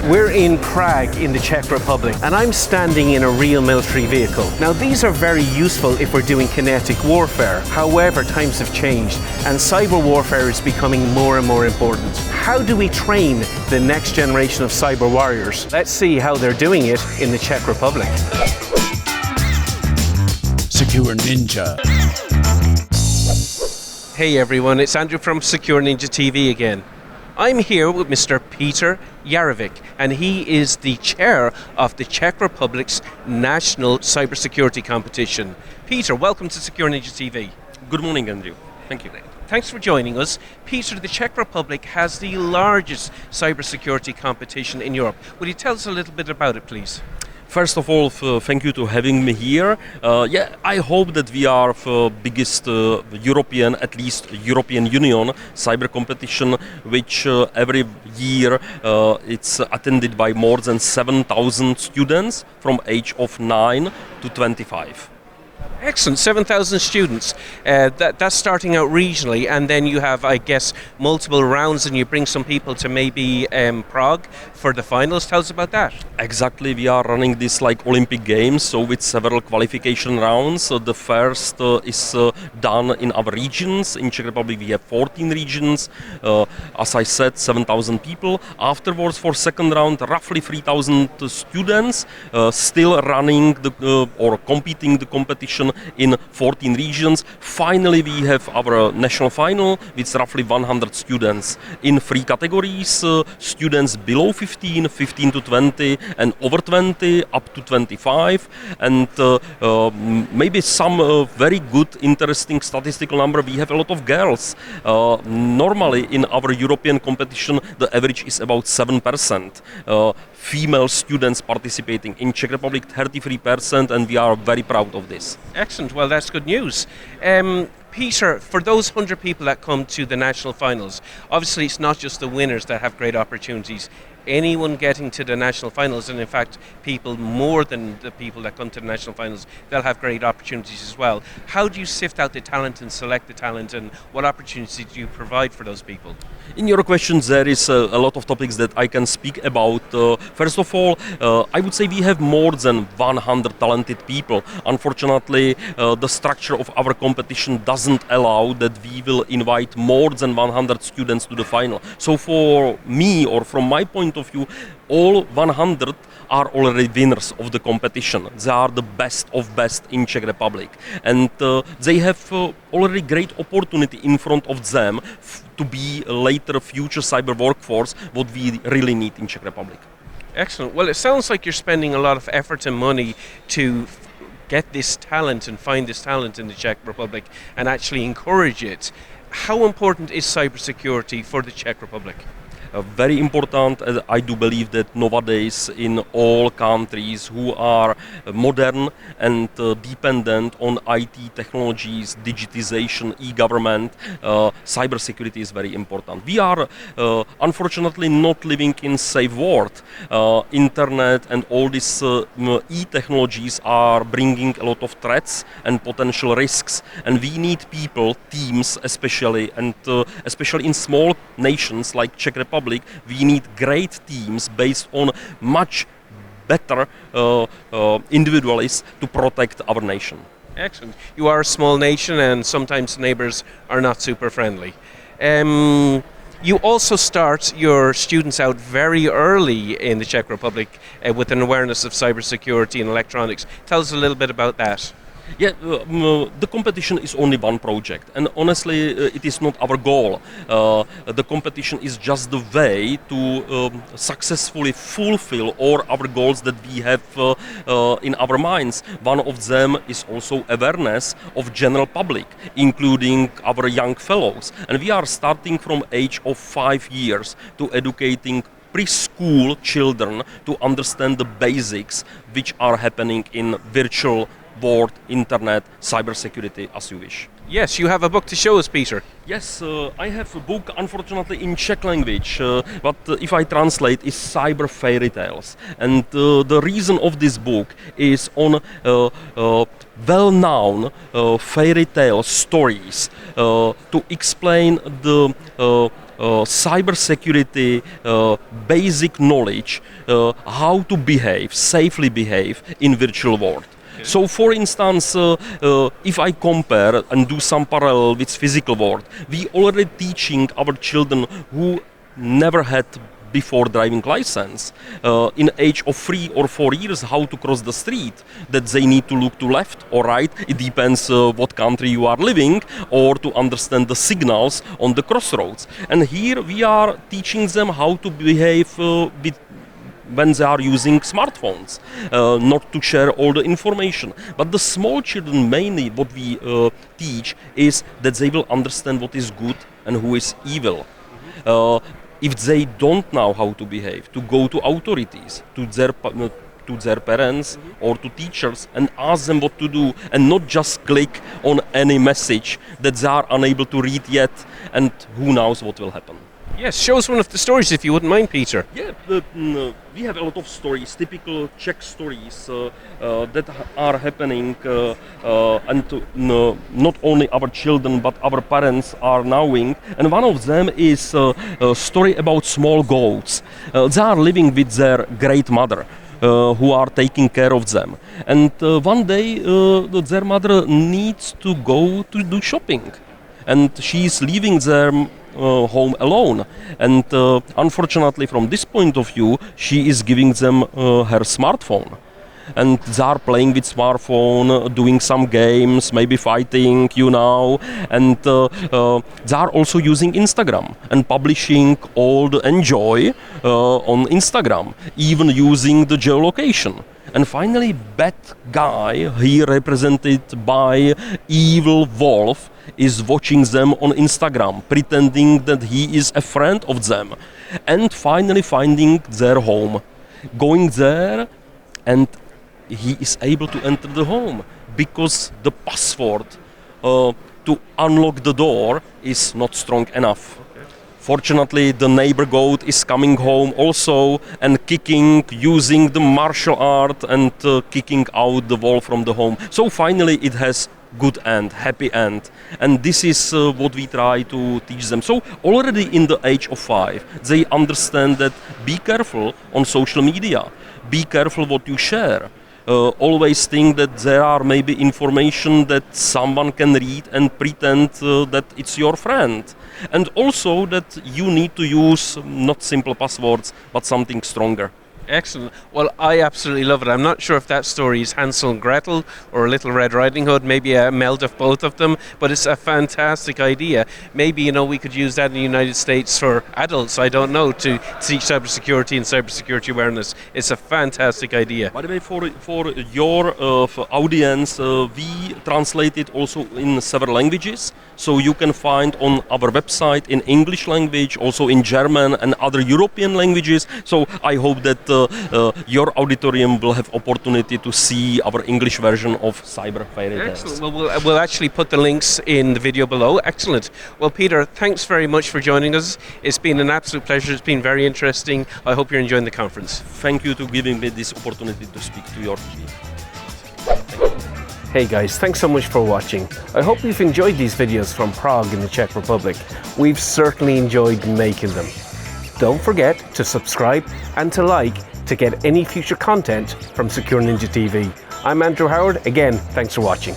We're in Prague in the Czech Republic, and I'm standing in a real military vehicle. Now, these are very useful if we're doing kinetic warfare. However, times have changed, and cyber warfare is becoming more and more important. How do we train the next generation of cyber warriors? Let's see how they're doing it in the Czech Republic. Secure Ninja. Hey everyone, it's Andrew from SecureNinjaTV again. I'm here with Mr. Petr Jirasek, and he is the chair of the Czech Republic's National Cybersecurity Competition. Peter, welcome to SecureNinjaTV. Good morning, Andrew. Thank you. Thanks for joining us. Peter, the Czech Republic has the largest cybersecurity competition in Europe. Would you tell us a little bit about it, please? First of all, thank you to having me here. I hope that we are the biggest European, at least European Union, cyber competition, which every year it's attended by more than 7,000 students from age of 9 to 25. Excellent, 7,000 students. That's starting out regionally, and then you have, I guess, multiple rounds, and you bring some people to maybe Prague for the finals. Tell us about that. Exactly, we are running this like Olympic Games, so with several qualification rounds. So the first is done in our regions. In Czech Republic we have 14 regions. As I said, 7,000 people. Afterwards, for second round, roughly 3,000 students still running or competing the competition in 14 regions. Finally, we have our national final with roughly 100 students in 3 categories: students below 15, 15 to 20, and over 20, up to 25. And maybe some very good, interesting statistical number. We have a lot of girls. Normally, in our European competition, the average is about 7%. Female students participating. In Czech Republic, 33%, and we are very proud of this. Excellent. Well, that's good news. Peter, for those 100 people that come to the national finals, obviously it's not just the winners that have great opportunities. Anyone getting to the national finals, and in fact people more than the people that come to the national finals, they'll have great opportunities as well. How do you sift out the talent and select the talent, and what opportunities do you provide for those people? In your questions, there is a lot of topics that I can speak about. First of all, I would say we have more than 100 talented people. Unfortunately, the structure of our competition doesn't allow that we will invite more than 100 students to the final. So for me, or from my point of view, all 100 are already winners of the competition. They are the best of best in Czech Republic, and they have already great opportunity in front of them to be a later future cyber workforce, what we really need in Czech Republic. Excellent. Well, it sounds like you're spending a lot of effort and money to get this talent and find this talent in the Czech Republic and actually encourage it. How important is cybersecurity for the Czech Republic? Very important. I do believe that nowadays in all countries who are modern and dependent on IT technologies, digitization, e-government, cybersecurity is very important. We are unfortunately not living in safe world. Internet and all these e-technologies are bringing a lot of threats and potential risks, and we need people, teams especially, and especially in small nations like Czech Republic, we need great teams based on much better individuals to protect our nation. Excellent. You are a small nation, and sometimes neighbours are not super friendly. You also start your students out very early in the Czech Republic with an awareness of cybersecurity and electronics. Tell us a little bit about that. Yeah, the competition is only one project, and honestly, it is not our goal. The competition is just the way to successfully fulfill all our goals that we have in our minds. One of them is also awareness of general public, including our young fellows. And we are starting from age of 5 years to educating preschool children to understand the basics which are happening in virtual world, internet, cybersecurity, as you wish. Yes, you have a book to show us, Peter. Yes, I have a book, unfortunately in Czech language, but if I translate, it's Cyber Fairytales. And the reason of this book is on well-known fairy tale stories to explain the cybersecurity basic knowledge how to behave, safely behave in virtual world. So, for instance, if I compare and do some parallel with physical world, we already teaching our children who never had before driving license in age of 3 or 4 years how to cross the street, that they need to look to left or right, it depends what country you are living, or to understand the signals on the crossroads. And here we are teaching them how to behave when they are using smartphones, not to share all the information. But the small children, mainly what we teach is that they will understand what is good and who is evil. If they don't know how to behave, to go to authorities, to their parents or to teachers and ask them what to do, and not just click on any message that they are unable to read yet, and who knows what will happen. Yes, show us one of the stories if you wouldn't mind, Peter. Yeah, we have a lot of stories, typical Czech stories that are happening, and not only our children but our parents are knowing. And one of them is a story about small goats. They are living with their great mother, who are taking care of them. And one day their mother needs to go to do shopping, and she is leaving their home alone, and unfortunately from this point of view she is giving them her smartphone, and they are playing with smartphone, doing some games, maybe fighting, and they are also using Instagram and publishing all the enjoy on Instagram, even using the geolocation. And finally, bad guy, here represented by evil wolf, is watching them on Instagram, pretending that he is a friend of them, and finally finding their home, going there, and he is able to enter the home because the password to unlock the door is not strong enough. Fortunately, the neighbor goat is coming home also and using the martial art and kicking out the wolf from the home. So finally it has good end, happy end. And this is what we try to teach them. So already in the age of 5, they understand that be careful on social media, be careful what you share. Always think that there are maybe information that someone can read and pretend that it's your friend. And also that you need to use not simple passwords, but something stronger. Excellent. Well, I absolutely love it. I'm not sure if that story is Hansel and Gretel or Little Red Riding Hood, maybe a meld of both of them, but it's a fantastic idea. Maybe, we could use that in the United States for adults, I don't know, to teach cybersecurity and cybersecurity awareness. It's a fantastic idea. By the way, for your audience, we translate it also in several languages, so you can find on our website in English language, also in German and other European languages. So I hope that your auditorium will have opportunity to see our English version of Cyber Fairytales. Excellent. Well, we'll actually put the links in the video below. Excellent. Well, Peter, thanks very much for joining us. It's been an absolute pleasure. It's been very interesting. I hope you're enjoying the conference. Thank you for giving me this opportunity to speak to your TV. Hey guys, thanks so much for watching. I hope you've enjoyed these videos from Prague in the Czech Republic. We've certainly enjoyed making them. Don't forget to subscribe and to like to get any future content from SecureNinjaTV. I'm Andrew Howard. Again, thanks for watching.